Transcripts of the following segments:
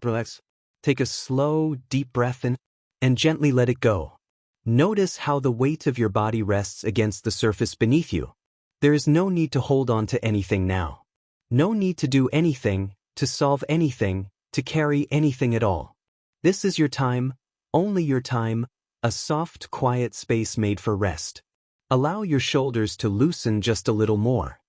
Relax. Take a slow, deep breath in, and gently let it go. Notice how the weight of your body rests against the surface beneath you. There is no need to hold on to anything now. No need to do anything, to solve anything, to carry anything at all. This is your time, only your time, a soft, quiet space made for rest. Allow your shoulders to loosen just a little more.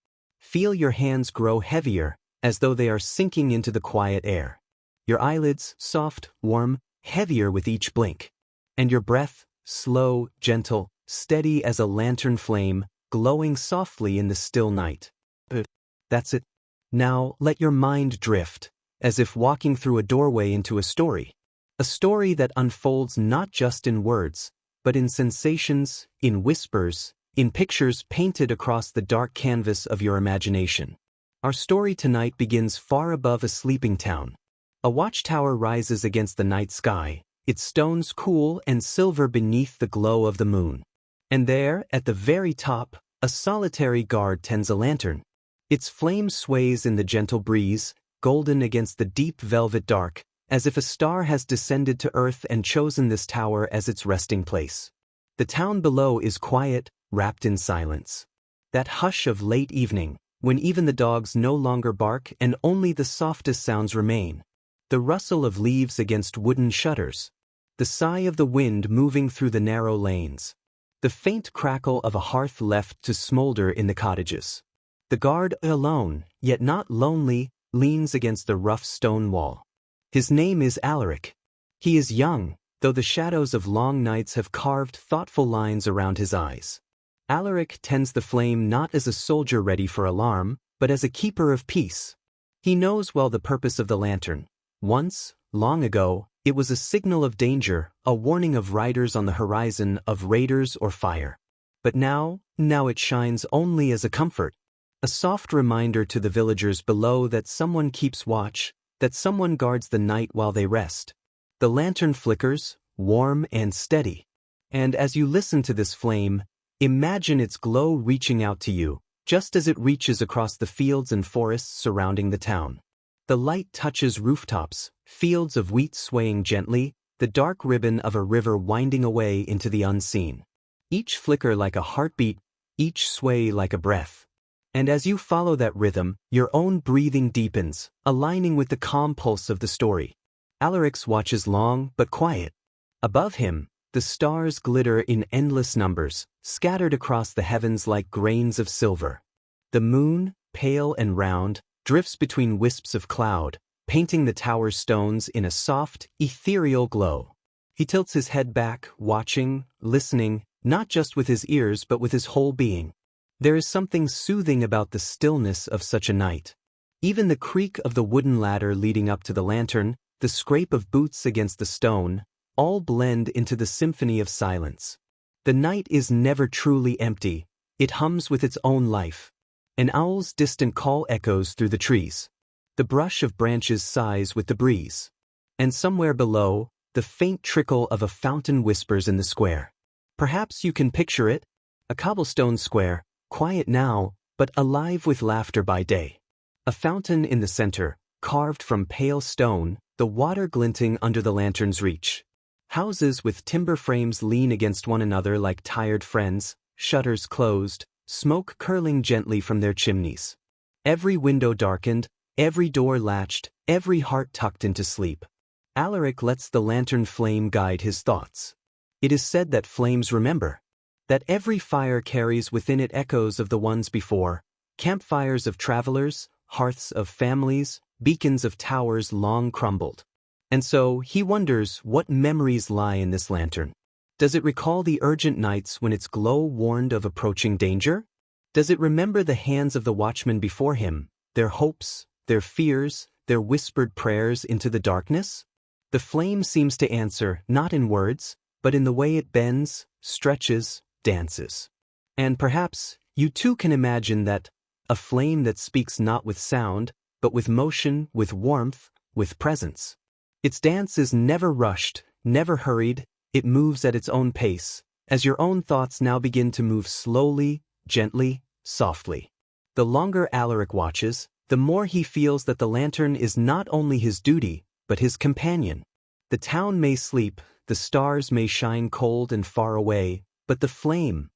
Feel your hands grow heavier, as though they are sinking into the quiet air. Your eyelids, soft, warm, heavier with each blink. And your breath, slow, gentle, steady as a lantern flame, glowing softly in the still night. That's it. Now let your mind drift, as if walking through a doorway into a story. A story that unfolds not just in words, but in sensations, in whispers, in pictures painted across the dark canvas of your imagination. Our story tonight begins far above a sleeping town. A watchtower rises against the night sky, its stones cool and silver beneath the glow of the moon. And there, at the very top, a solitary guard tends a lantern. Its flame sways in the gentle breeze, golden against the deep velvet dark, as if a star has descended to earth and chosen this tower as its resting place. The town below is quiet, wrapped in silence. That hush of late evening, when even the dogs no longer bark and only the softest sounds remain. The rustle of leaves against wooden shutters. The sigh of the wind moving through the narrow lanes. The faint crackle of a hearth left to smolder in the cottages. The guard, alone, yet not lonely, leans against the rough stone wall. His name is Alaric. He is young, though the shadows of long nights have carved thoughtful lines around his eyes. Alaric tends the flame not as a soldier ready for alarm, but as a keeper of peace. He knows well the purpose of the lantern. Once, long ago, it was a signal of danger, a warning of riders on the horizon, of raiders or fire. But now it shines only as a comfort. A soft reminder to the villagers below that someone keeps watch, that someone guards the night while they rest. The lantern flickers, warm and steady. And as you listen to this flame, imagine its glow reaching out to you, just as it reaches across the fields and forests surrounding the town. The light touches rooftops, fields of wheat swaying gently, the dark ribbon of a river winding away into the unseen. Each flicker like a heartbeat, each sway like a breath. And as you follow that rhythm, your own breathing deepens, aligning with the calm pulse of the story. Alaric's watch is long but quiet. Above him, the stars glitter in endless numbers, scattered across the heavens like grains of silver. The moon, pale and round, drifts between wisps of cloud, painting the tower's stones in a soft, ethereal glow. He tilts his head back, watching, listening, not just with his ears but with his whole being. There is something soothing about the stillness of such a night. Even the creak of the wooden ladder leading up to the lantern, the scrape of boots against the stone, all blend into the symphony of silence. The night is never truly empty, it hums with its own life. An owl's distant call echoes through the trees. The brush of branches sighs with the breeze. And somewhere below, the faint trickle of a fountain whispers in the square. Perhaps you can picture it, a cobblestone square, quiet now, but alive with laughter by day. A fountain in the center, carved from pale stone, the water glinting under the lantern's reach. Houses with timber frames lean against one another like tired friends, shutters closed, smoke curling gently from their chimneys. Every window darkened, every door latched, every heart tucked into sleep. Alaric lets the lantern flame guide his thoughts. It is said that flames remember. That every fire carries within it echoes of the ones before, campfires of travelers, hearths of families, beacons of towers long crumbled. And so he wonders what memories lie in this lantern. Does it recall the urgent nights when its glow warned of approaching danger? Does it remember the hands of the watchmen before him, their hopes, their fears, their whispered prayers into the darkness? The flame seems to answer, not in words, but in the way it bends, stretches, dances. And perhaps, you too can imagine that, a flame that speaks not with sound, but with motion, with warmth, with presence. Its dance is never rushed, never hurried, it moves at its own pace, as your own thoughts now begin to move slowly, gently, softly. The longer Alaric watches, the more he feels that the lantern is not only his duty, but his companion. The town may sleep, the stars may shine cold and far away, but the flame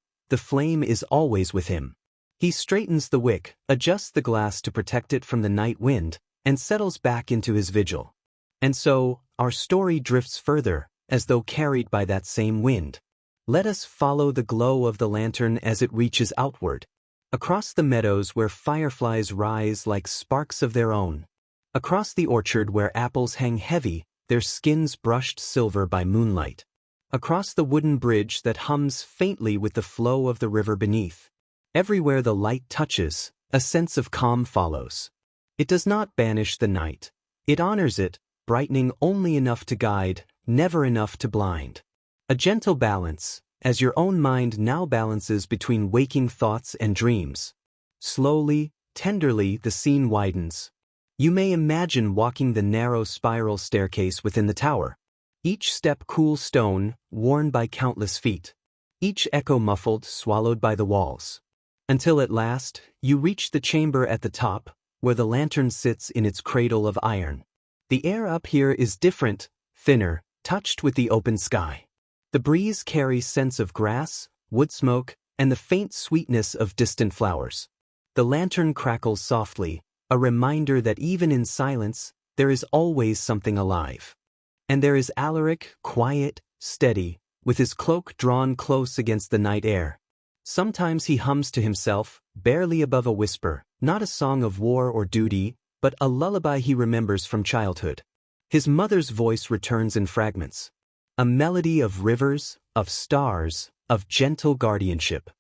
is always with him. He straightens the wick, adjusts the glass to protect it from the night wind, and settles back into his vigil. And so, our story drifts further, as though carried by that same wind. Let us follow the glow of the lantern as it reaches outward, across the meadows where fireflies rise like sparks of their own, across the orchard where apples hang heavy, their skins brushed silver by moonlight, across the wooden bridge that hums faintly with the flow of the river beneath. Everywhere the light touches, a sense of calm follows. It does not banish the night. It honors it, brightening only enough to guide, never enough to blind. A gentle balance, as your own mind now balances between waking thoughts and dreams. Slowly, tenderly, the scene widens. You may imagine walking the narrow spiral staircase within the tower. Each step cool stone, worn by countless feet. Each echo muffled, swallowed by the walls. Until at last, you reach the chamber at the top, where the lantern sits in its cradle of iron. The air up here is different, thinner, touched with the open sky. The breeze carries scents of grass, wood smoke, and the faint sweetness of distant flowers. The lantern crackles softly, a reminder that even in silence, there is always something alive. And there is Alaric, quiet, steady, with his cloak drawn close against the night air. Sometimes he hums to himself, barely above a whisper, not a song of war or duty, but a lullaby he remembers from childhood. His mother's voice returns in fragments. A melody of rivers, of stars, of gentle guardianship.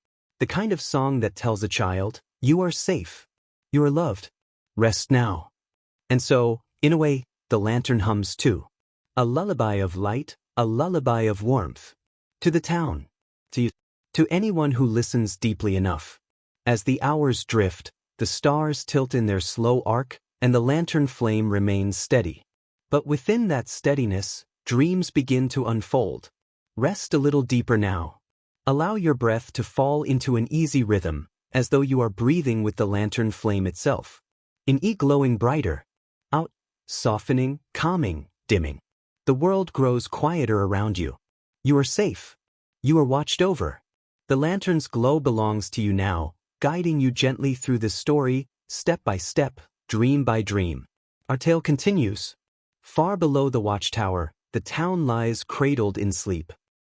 The kind of song that tells a child, you are safe. You are loved. Rest now. And so, in a way, the lantern hums too. A lullaby of light, a lullaby of warmth. To the town. To you. To anyone who listens deeply enough. As the hours drift, the stars tilt in their slow arc, and the lantern flame remains steady. But within that steadiness, dreams begin to unfold. Rest a little deeper now. Allow your breath to fall into an easy rhythm, as though you are breathing with the lantern flame itself. In it glowing brighter. Out, softening, calming, dimming. The world grows quieter around you. You are safe. You are watched over. The lantern's glow belongs to you now, guiding you gently through this story, step by step, dream by dream. Our tale continues. Far below the Watchtower, the town lies cradled in sleep.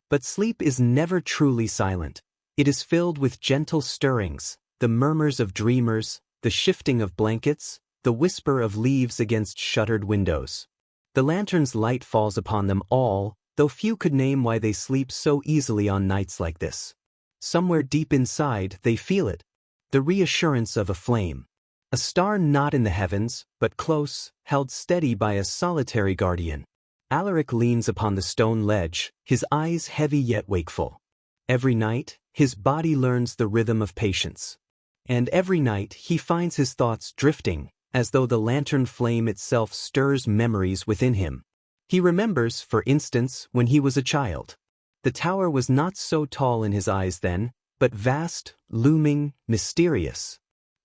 But sleep is never truly silent. It is filled with gentle stirrings, the murmurs of dreamers, the shifting of blankets, the whisper of leaves against shuttered windows. The lantern's light falls upon them all, though few could name why they sleep so easily on nights like this. Somewhere deep inside, they feel it. The reassurance of a flame. A star not in the heavens, but close, held steady by a solitary guardian. Alaric leans upon the stone ledge, his eyes heavy yet wakeful. Every night, his body learns the rhythm of patience. And every night, he finds his thoughts drifting, as though the lantern flame itself stirs memories within him. He remembers, for instance, when he was a child. The tower was not so tall in his eyes then, but vast, looming, mysterious.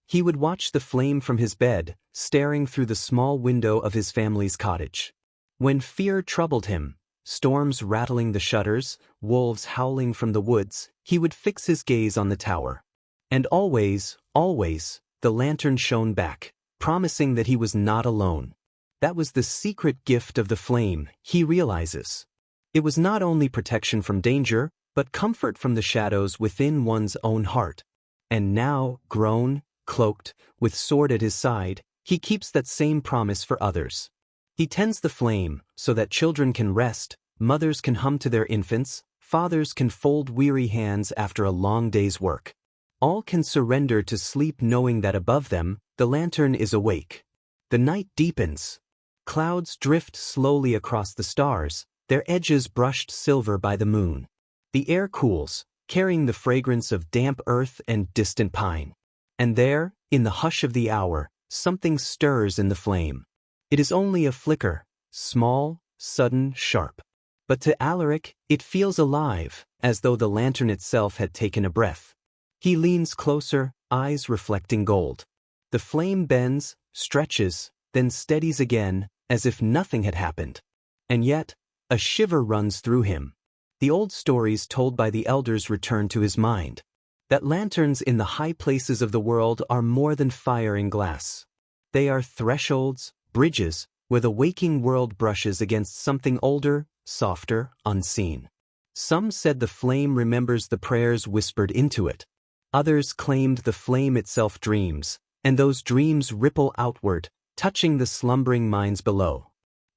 He would watch the flame from his bed, staring through the small window of his family's cottage. When fear troubled him, storms rattling the shutters, wolves howling from the woods, he would fix his gaze on the tower. And always, always, the lantern shone back, promising that he was not alone. That was the secret gift of the flame, he realizes. It was not only protection from danger, but comfort from the shadows within one's own heart. And now, grown, cloaked, with sword at his side, he keeps that same promise for others. He tends the flame, so that children can rest, mothers can hum to their infants, fathers can fold weary hands after a long day's work. All can surrender to sleep knowing that above them, the lantern is awake. The night deepens. Clouds drift slowly across the stars, their edges brushed silver by the moon. The air cools, carrying the fragrance of damp earth and distant pine. And there, in the hush of the hour, something stirs in the flame. It is only a flicker, small, sudden, sharp. But to Alaric, it feels alive, as though the lantern itself had taken a breath. He leans closer, eyes reflecting gold. The flame bends, stretches, then steadies again, as if nothing had happened. And yet, a shiver runs through him. The old stories told by the elders return to his mind. That lanterns in the high places of the world are more than fire and glass. They are thresholds, bridges, where the waking world brushes against something older, softer, unseen. Some said the flame remembers the prayers whispered into it. Others claimed the flame itself dreams, and those dreams ripple outward, touching the slumbering minds below.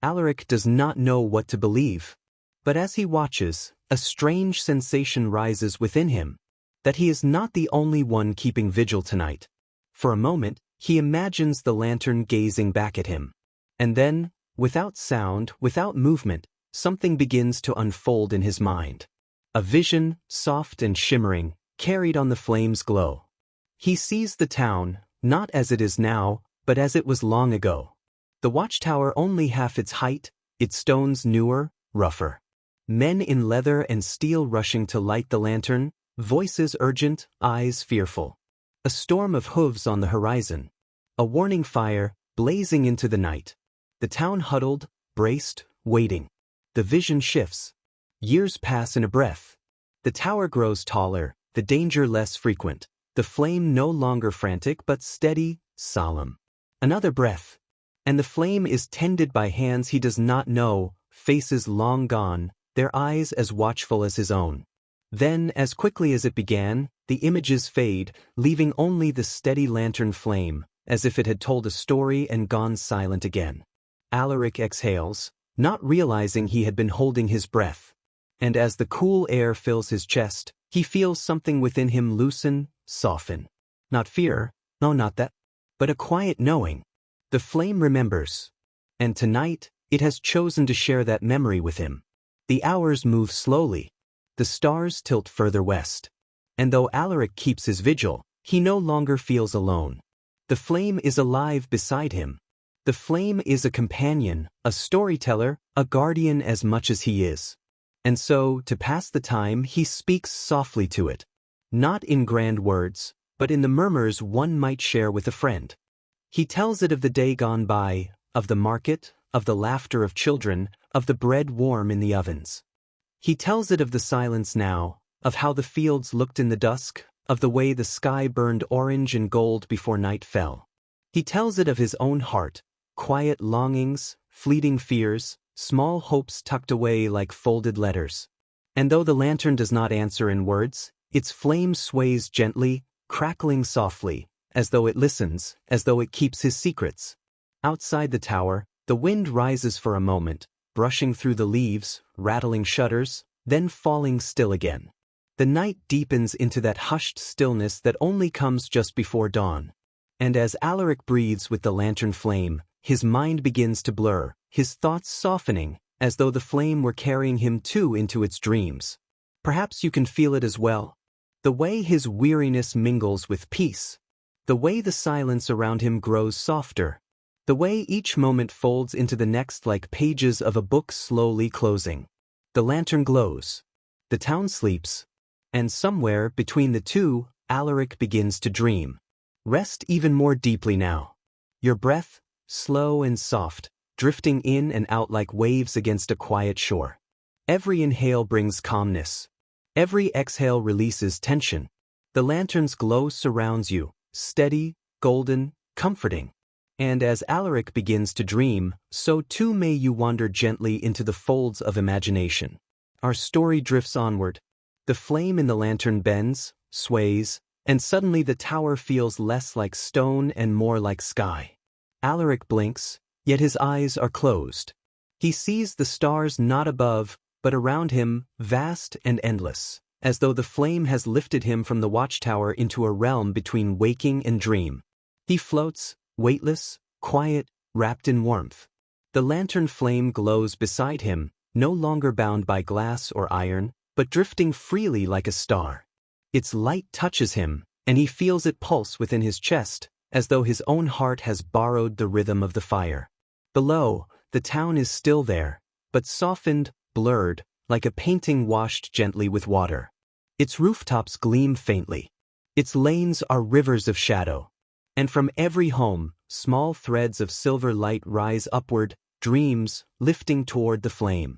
Alaric does not know what to believe. But as he watches, a strange sensation rises within him, that he is not the only one keeping vigil tonight. For a moment, he imagines the lantern gazing back at him. And then, without sound, without movement, something begins to unfold in his mind. A vision, soft and shimmering, carried on the flame's glow. He sees the town, not as it is now, but as it was long ago. The watchtower only half its height, its stones newer, rougher. Men in leather and steel rushing to light the lantern, voices urgent, eyes fearful. A storm of hooves on the horizon. A warning fire, blazing into the night. The town huddled, braced, waiting. The vision shifts. Years pass in a breath. The tower grows taller, the danger less frequent. The flame no longer frantic but steady, solemn. Another breath. And the flame is tended by hands he does not know, faces long gone, their eyes as watchful as his own. Then, as quickly as it began, the images fade, leaving only the steady lantern flame, as if it had told a story and gone silent again. Alaric exhales, not realizing he had been holding his breath. And as the cool air fills his chest, he feels something within him loosen, soften. Not fear, no, not that, but a quiet knowing. The flame remembers. And tonight, it has chosen to share that memory with him. The hours move slowly. The stars tilt further west. And though Alaric keeps his vigil, he no longer feels alone. The flame is alive beside him. The flame is a companion, a storyteller, a guardian as much as he is. And so, to pass the time, he speaks softly to it. Not in grand words, but in the murmurs one might share with a friend. He tells it of the day gone by, of the market, of the laughter of children, of the bread warm in the ovens. He tells it of the silence now, of how the fields looked in the dusk, of the way the sky burned orange and gold before night fell. He tells it of his own heart, quiet longings, fleeting fears, small hopes tucked away like folded letters. And though the lantern does not answer in words, its flame sways gently, crackling softly, as though it listens, as though it keeps his secrets. Outside the tower, the wind rises for a moment, brushing through the leaves, rattling shutters, then falling still again. The night deepens into that hushed stillness that only comes just before dawn. And as Alaric breathes with the lantern flame, his mind begins to blur, his thoughts softening, as though the flame were carrying him too into its dreams. Perhaps you can feel it as well. The way his weariness mingles with peace. The way the silence around him grows softer. The way each moment folds into the next like pages of a book slowly closing. The lantern glows. The town sleeps. And somewhere between the two, Alaric begins to dream. Rest even more deeply now. Your breath, slow and soft, drifting in and out like waves against a quiet shore. Every inhale brings calmness. Every exhale releases tension. The lantern's glow surrounds you, steady, golden, comforting. And as Alaric begins to dream, so too may you wander gently into the folds of imagination. Our story drifts onward. The flame in the lantern bends, sways, and suddenly the tower feels less like stone and more like sky. Alaric blinks, yet his eyes are closed. He sees the stars not above, but around him, vast and endless, as though the flame has lifted him from the watchtower into a realm between waking and dream. He floats, weightless, quiet, wrapped in warmth. The lantern flame glows beside him, no longer bound by glass or iron, but drifting freely like a star. Its light touches him, and he feels it pulse within his chest, as though his own heart has borrowed the rhythm of the fire. Below, the town is still there, but softened, blurred, like a painting washed gently with water. Its rooftops gleam faintly. Its lanes are rivers of shadow. And from every home, small threads of silver light rise upward, dreams, lifting toward the flame.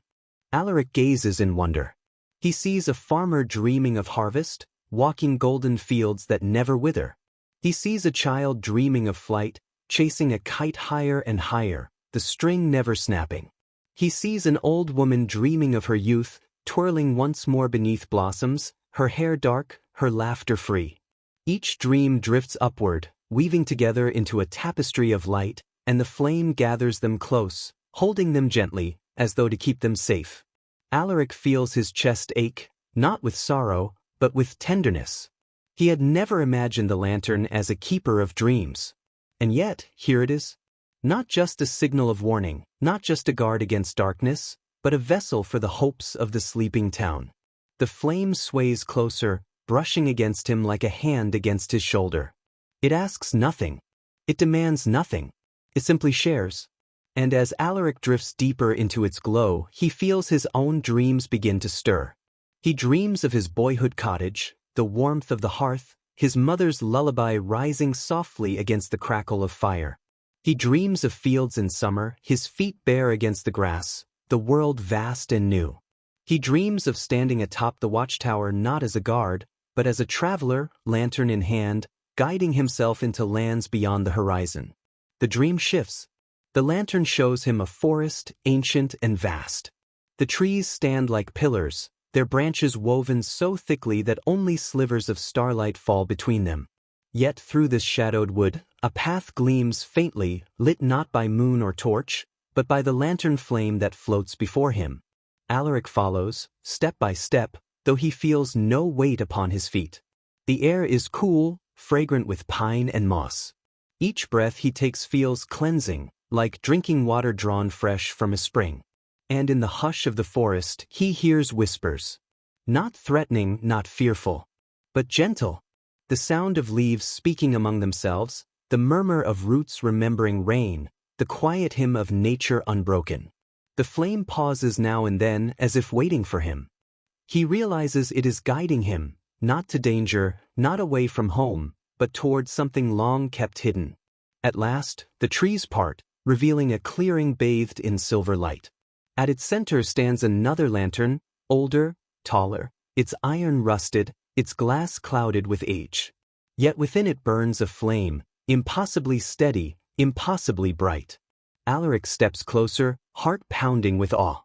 Alaric gazes in wonder. He sees a farmer dreaming of harvest, walking golden fields that never wither. He sees a child dreaming of flight, chasing a kite higher and higher, the string never snapping. He sees an old woman dreaming of her youth, twirling once more beneath blossoms, her hair dark, her laughter free. Each dream drifts upward, weaving together into a tapestry of light, and the flame gathers them close, holding them gently, as though to keep them safe. Alaric feels his chest ache, not with sorrow, but with tenderness. He had never imagined the lantern as a keeper of dreams. And yet, here it is. Not just a signal of warning, not just a guard against darkness, but a vessel for the hopes of the sleeping town. The flame sways closer, brushing against him like a hand against his shoulder. It asks nothing. It demands nothing. It simply shares. And as Alaric drifts deeper into its glow, he feels his own dreams begin to stir. He dreams of his boyhood cottage, the warmth of the hearth, his mother's lullaby rising softly against the crackle of fire. He dreams of fields in summer, his feet bare against the grass, the world vast and new. He dreams of standing atop the watchtower not as a guard, but as a traveler, lantern in hand, guiding himself into lands beyond the horizon. The dream shifts. The lantern shows him a forest, ancient and vast. The trees stand like pillars, their branches woven so thickly that only slivers of starlight fall between them. Yet through this shadowed wood, a path gleams faintly, lit not by moon or torch, but by the lantern flame that floats before him. Alaric follows, step by step, though he feels no weight upon his feet. The air is cool, fragrant with pine and moss. Each breath he takes feels cleansing, like drinking water drawn fresh from a spring. And in the hush of the forest, he hears whispers. Not threatening, not fearful, but gentle. The sound of leaves speaking among themselves, the murmur of roots remembering rain, the quiet hymn of nature unbroken. The flame pauses now and then as if waiting for him. He realizes it is guiding him, not to danger, not away from home, but toward something long kept hidden. At last, the trees part, revealing a clearing bathed in silver light. At its center stands another lantern, older, taller, its iron rusted, its glass clouded with age. Yet within it burns a flame, impossibly steady, impossibly bright. Alaric steps closer, heart pounding with awe.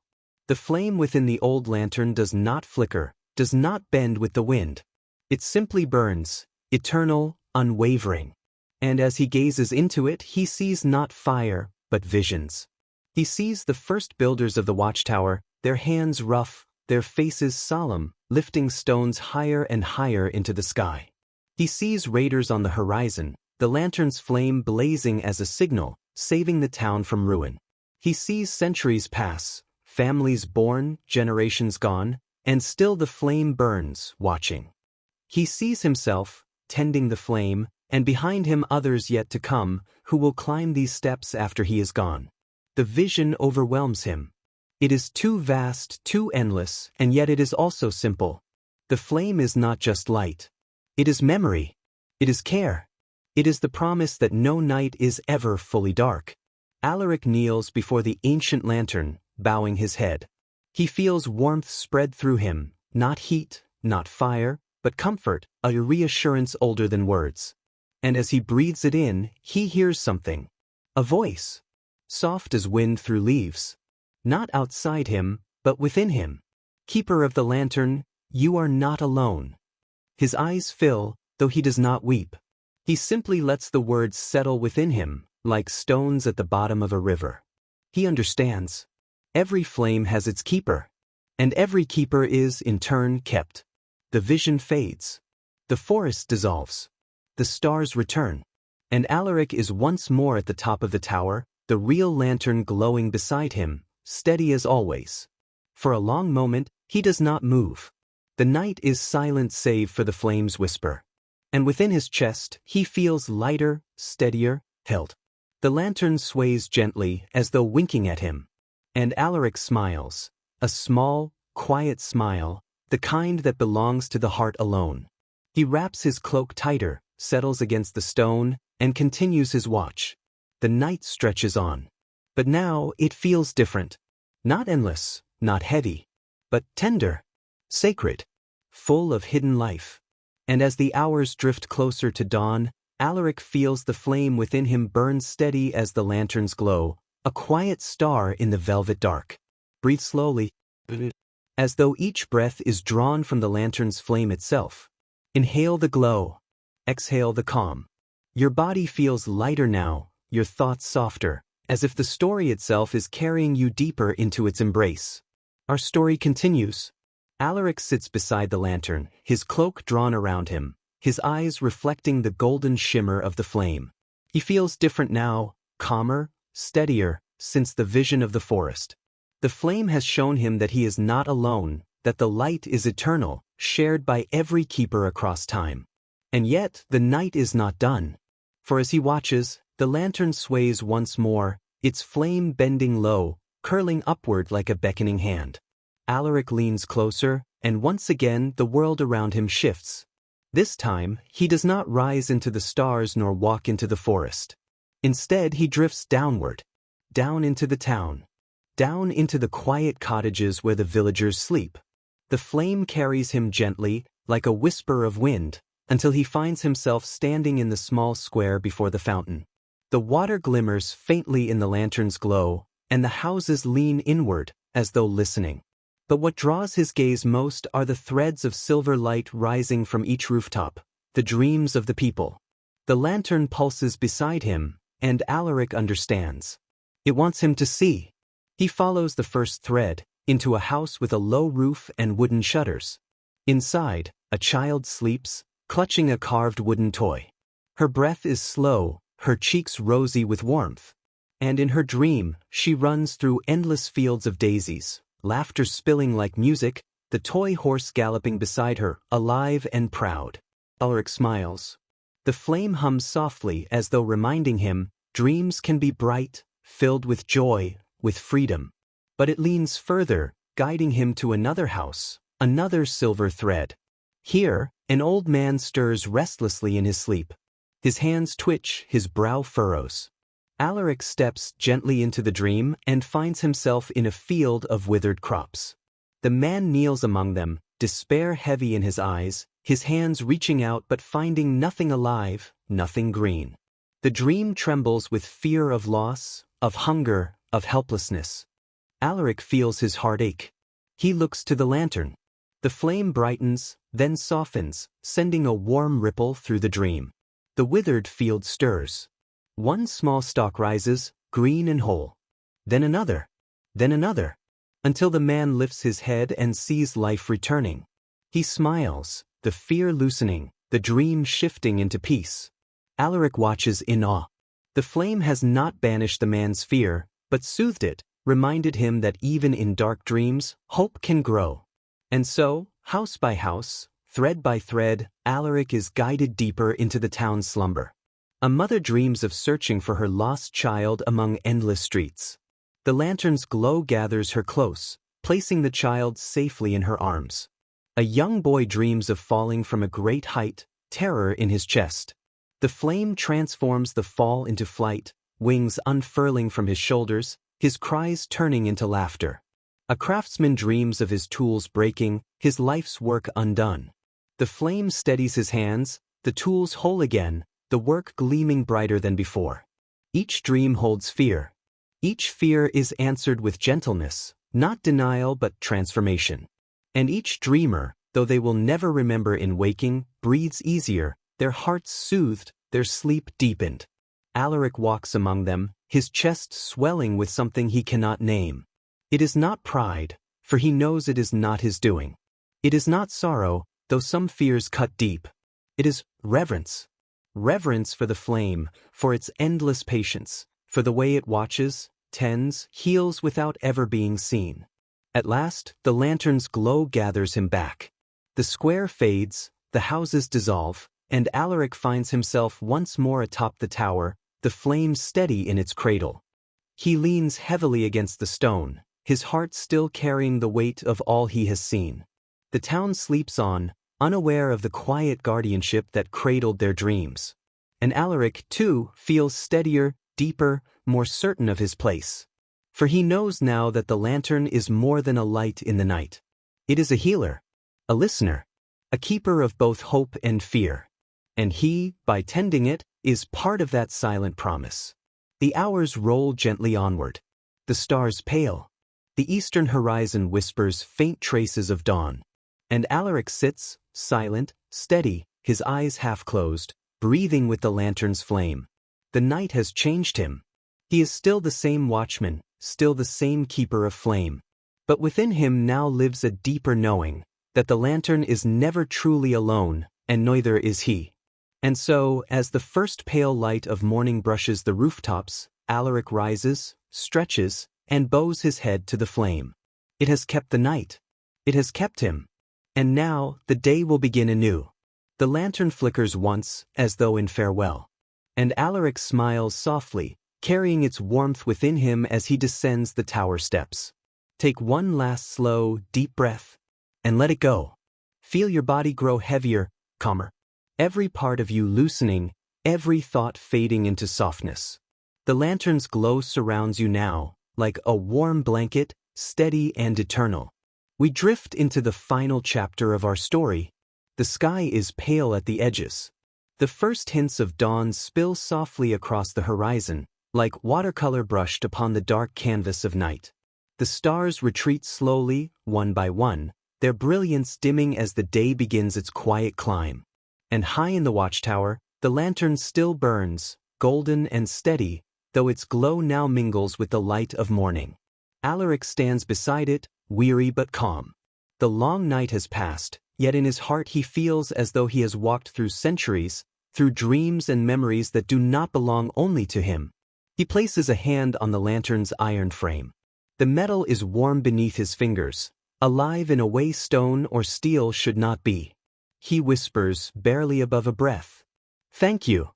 The flame within the old lantern does not flicker, does not bend with the wind. It simply burns, eternal, unwavering. And as he gazes into it, he sees not fire, but visions. He sees the first builders of the watchtower, their hands rough, their faces solemn, lifting stones higher and higher into the sky. He sees raiders on the horizon, the lantern's flame blazing as a signal, saving the town from ruin. He sees centuries pass, families born, generations gone, and still the flame burns, watching. He sees himself, tending the flame, and behind him others yet to come, who will climb these steps after he is gone. The vision overwhelms him. It is too vast, too endless, and yet it is also simple. The flame is not just light. It is memory. It is care. It is the promise that no night is ever fully dark. Alaric kneels before the ancient lantern, bowing his head. He feels warmth spread through him, not heat, not fire, but comfort, a reassurance older than words. And as he breathes it in, he hears something. A voice. Soft as wind through leaves. Not outside him, but within him. Keeper of the lantern, you are not alone. His eyes fill, though he does not weep. He simply lets the words settle within him, like stones at the bottom of a river. He understands. Every flame has its keeper. And every keeper is, in turn, kept. The vision fades. The forest dissolves. The stars return. And Alaric is once more at the top of the tower, the real lantern glowing beside him, steady as always. For a long moment, he does not move. The night is silent save for the flame's whisper. And within his chest, he feels lighter, steadier, held. The lantern sways gently, as though winking at him. And Alaric smiles. A small, quiet smile, the kind that belongs to the heart alone. He wraps his cloak tighter, settles against the stone, and continues his watch. The night stretches on. But now it feels different. Not endless, not heavy, but tender, sacred, full of hidden life. And as the hours drift closer to dawn, Alaric feels the flame within him burn steady as the lanterns glow, a quiet star in the velvet dark. Breathe slowly, as though each breath is drawn from the lantern's flame itself. Inhale the glow. Exhale the calm. Your body feels lighter now, your thoughts softer, as if the story itself is carrying you deeper into its embrace. Our story continues. Alaric sits beside the lantern, his cloak drawn around him, his eyes reflecting the golden shimmer of the flame. He feels different now, calmer, steadier, since the vision of the forest. The flame has shown him that he is not alone, that the light is eternal, shared by every keeper across time. And yet, the night is not done. For as he watches, the lantern sways once more, its flame bending low, curling upward like a beckoning hand. Alaric leans closer, and once again the world around him shifts. This time, he does not rise into the stars nor walk into the forest. Instead, he drifts downward, down into the town, down into the quiet cottages where the villagers sleep. The flame carries him gently, like a whisper of wind, until he finds himself standing in the small square before the fountain. The water glimmers faintly in the lantern's glow, and the houses lean inward, as though listening. But what draws his gaze most are the threads of silver light rising from each rooftop, the dreams of the people. The lantern pulses beside him, and Alaric understands. It wants him to see. He follows the first thread, into a house with a low roof and wooden shutters. Inside, a child sleeps, clutching a carved wooden toy. Her breath is slow, her cheeks rosy with warmth. And in her dream, she runs through endless fields of daisies, laughter spilling like music, the toy horse galloping beside her, alive and proud. Alaric smiles. The flame hums softly as though reminding him, dreams can be bright, filled with joy, with freedom. But it leans further, guiding him to another house, another silver thread. Here, an old man stirs restlessly in his sleep. His hands twitch, his brow furrows. Alaric steps gently into the dream and finds himself in a field of withered crops. The man kneels among them, despair heavy in his eyes, his hands reaching out but finding nothing alive, nothing green. The dream trembles with fear of loss, of hunger, of helplessness. Alaric feels his heart ache. He looks to the lantern. The flame brightens, then softens, sending a warm ripple through the dream. The withered field stirs. One small stalk rises, green and whole. Then another, until the man lifts his head and sees life returning. He smiles, the fear loosening, the dream shifting into peace. Alaric watches in awe. The flame has not banished the man's fear, but soothed it, reminded him that even in dark dreams, hope can grow. And so, house by house, thread by thread, Alaric is guided deeper into the town's slumber. A mother dreams of searching for her lost child among endless streets. The lantern's glow gathers her close, placing the child safely in her arms. A young boy dreams of falling from a great height, terror in his chest. The flame transforms the fall into flight, wings unfurling from his shoulders, his cries turning into laughter. A craftsman dreams of his tools breaking, his life's work undone. The flame steadies his hands, the tools whole again, the work gleaming brighter than before. Each dream holds fear. Each fear is answered with gentleness, not denial but transformation. And each dreamer, though they will never remember in waking, breathes easier, their hearts soothed, their sleep deepened. Alaric walks among them, his chest swelling with something he cannot name. It is not pride, for he knows it is not his doing. It is not sorrow, though some fears cut deep. It is reverence. Reverence for the flame, for its endless patience, for the way it watches, tends, heals without ever being seen. At last, the lantern's glow gathers him back. The square fades, the houses dissolve, and Alaric finds himself once more atop the tower, the flame steady in its cradle. He leans heavily against the stone, his heart still carrying the weight of all he has seen. The town sleeps on, unaware of the quiet guardianship that cradled their dreams. And Alaric, too, feels steadier, deeper, more certain of his place. For he knows now that the lantern is more than a light in the night. It is a healer, a listener, a keeper of both hope and fear. And he, by tending it, is part of that silent promise. The hours roll gently onward. The stars pale. The eastern horizon whispers faint traces of dawn. And Alaric sits, silent, steady, his eyes half closed, breathing with the lantern's flame. The night has changed him. He is still the same watchman, still the same keeper of flame. But within him now lives a deeper knowing, that the lantern is never truly alone, and neither is he. And so, as the first pale light of morning brushes the rooftops, Alaric rises, stretches, and bows his head to the flame. It has kept the night. It has kept him. And now, the day will begin anew. The lantern flickers once, as though in farewell. And Alaric smiles softly, carrying its warmth within him as he descends the tower steps. Take one last slow, deep breath, and let it go. Feel your body grow heavier, calmer. Every part of you loosening, every thought fading into softness. The lantern's glow surrounds you now, like a warm blanket, steady and eternal. We drift into the final chapter of our story. The sky is pale at the edges. The first hints of dawn spill softly across the horizon, like watercolor brushed upon the dark canvas of night. The stars retreat slowly, one by one, their brilliance dimming as the day begins its quiet climb. And high in the watchtower, the lantern still burns, golden and steady, though its glow now mingles with the light of morning. Alaric stands beside it, weary but calm. The long night has passed, yet in his heart he feels as though he has walked through centuries, through dreams and memories that do not belong only to him. He places a hand on the lantern's iron frame. The metal is warm beneath his fingers, alive in a way stone or steel should not be. He whispers, barely above a breath, "Thank you."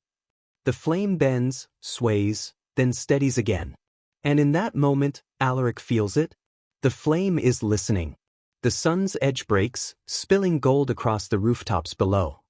The flame bends, sways, then steadies again. And in that moment, Alaric feels it. The flame is listening. The sun's edge breaks, spilling gold across the rooftops below.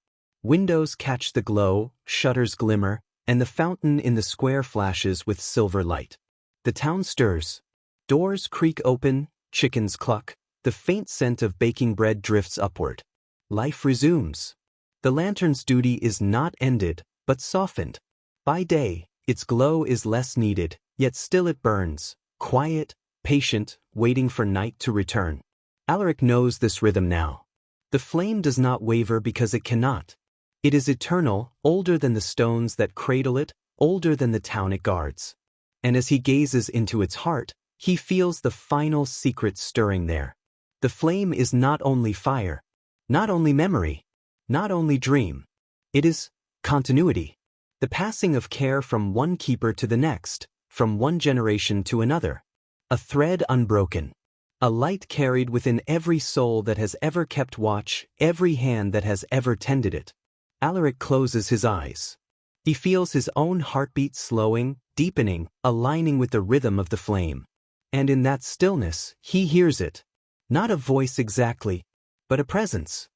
Windows catch the glow, shutters glimmer, and the fountain in the square flashes with silver light. The town stirs. Doors creak open, chickens cluck, the faint scent of baking bread drifts upward. Life resumes. The lantern's duty is not ended, but softened. By day, its glow is less needed, yet still it burns, quiet, patient, waiting for night to return. Alaric knows this rhythm now. The flame does not waver because it cannot. It is eternal, older than the stones that cradle it, older than the town it guards. And as he gazes into its heart, he feels the final secret stirring there. The flame is not only fire, not only memory, not only dream. It is continuity. The passing of care from one keeper to the next, from one generation to another. A thread unbroken. A light carried within every soul that has ever kept watch, every hand that has ever tended it. Alaric closes his eyes. He feels his own heartbeat slowing, deepening, aligning with the rhythm of the flame. And in that stillness, he hears it. Not a voice exactly, but a presence.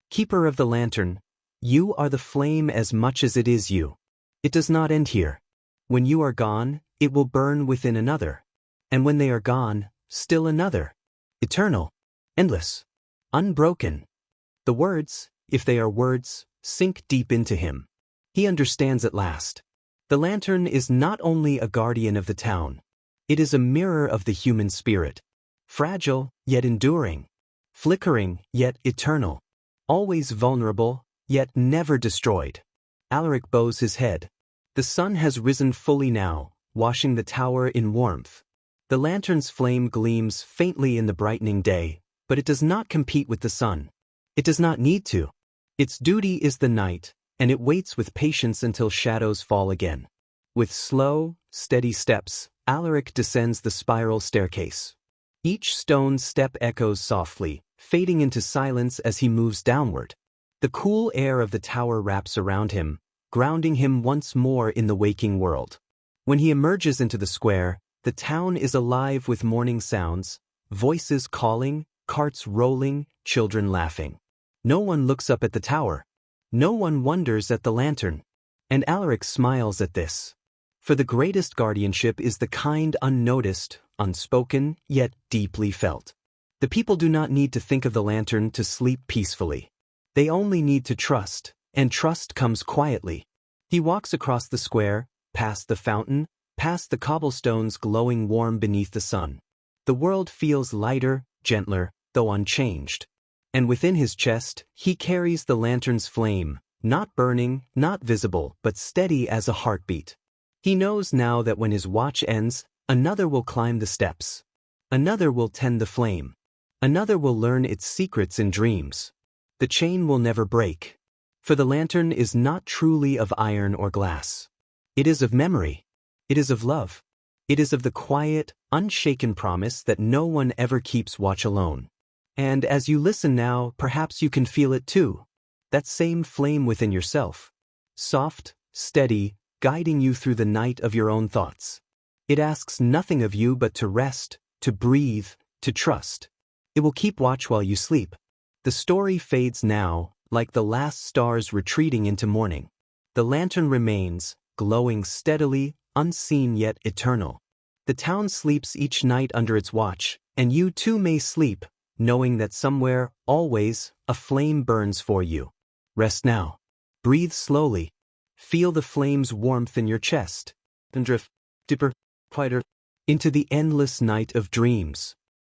Keeper of the lantern, you are the flame as much as it is you. It does not end here. When you are gone, it will burn within another. And when they are gone, still another. Eternal, endless, unbroken. The words, if they are words, sink deep into him. He understands at last. The lantern is not only a guardian of the town. It is a mirror of the human spirit. Fragile, yet enduring. Flickering, yet eternal. Always vulnerable, yet never destroyed. Alaric bows his head. The sun has risen fully now, washing the tower in warmth. The lantern's flame gleams faintly in the brightening day, but it does not compete with the sun. It does not need to. Its duty is the night, and it waits with patience until shadows fall again. With slow, steady steps, Alaric descends the spiral staircase. Each stone step echoes softly, fading into silence as he moves downward. The cool air of the tower wraps around him, grounding him once more in the waking world. When he emerges into the square, the town is alive with morning sounds, voices calling, carts rolling, children laughing. No one looks up at the tower. No one wonders at the lantern. And Alaric smiles at this. For the greatest guardianship is the kind unnoticed, unspoken, yet deeply felt. The people do not need to think of the lantern to sleep peacefully. They only need to trust, and trust comes quietly. He walks across the square, past the fountain, past the cobblestones glowing warm beneath the sun. The world feels lighter, gentler, though unchanged. And within his chest, he carries the lantern's flame, not burning, not visible, but steady as a heartbeat. He knows now that when his watch ends, another will climb the steps. Another will tend the flame. Another will learn its secrets in dreams. The chain will never break. For the lantern is not truly of iron or glass. It is of memory. It is of love. It is of the quiet, unshaken promise that no one ever keeps watch alone. And as you listen now, perhaps you can feel it too. That same flame within yourself. Soft, steady, guiding you through the night of your own thoughts. It asks nothing of you but to rest, to breathe, to trust. It will keep watch while you sleep. The story fades now, like the last stars retreating into morning. The lantern remains, glowing steadily, unseen yet eternal. The town sleeps each night under its watch, and you too may sleep, knowing that somewhere, always, a flame burns for you. Rest now. Breathe slowly. Feel the flame's warmth in your chest, and drift deeper, quieter, into the endless night of dreams.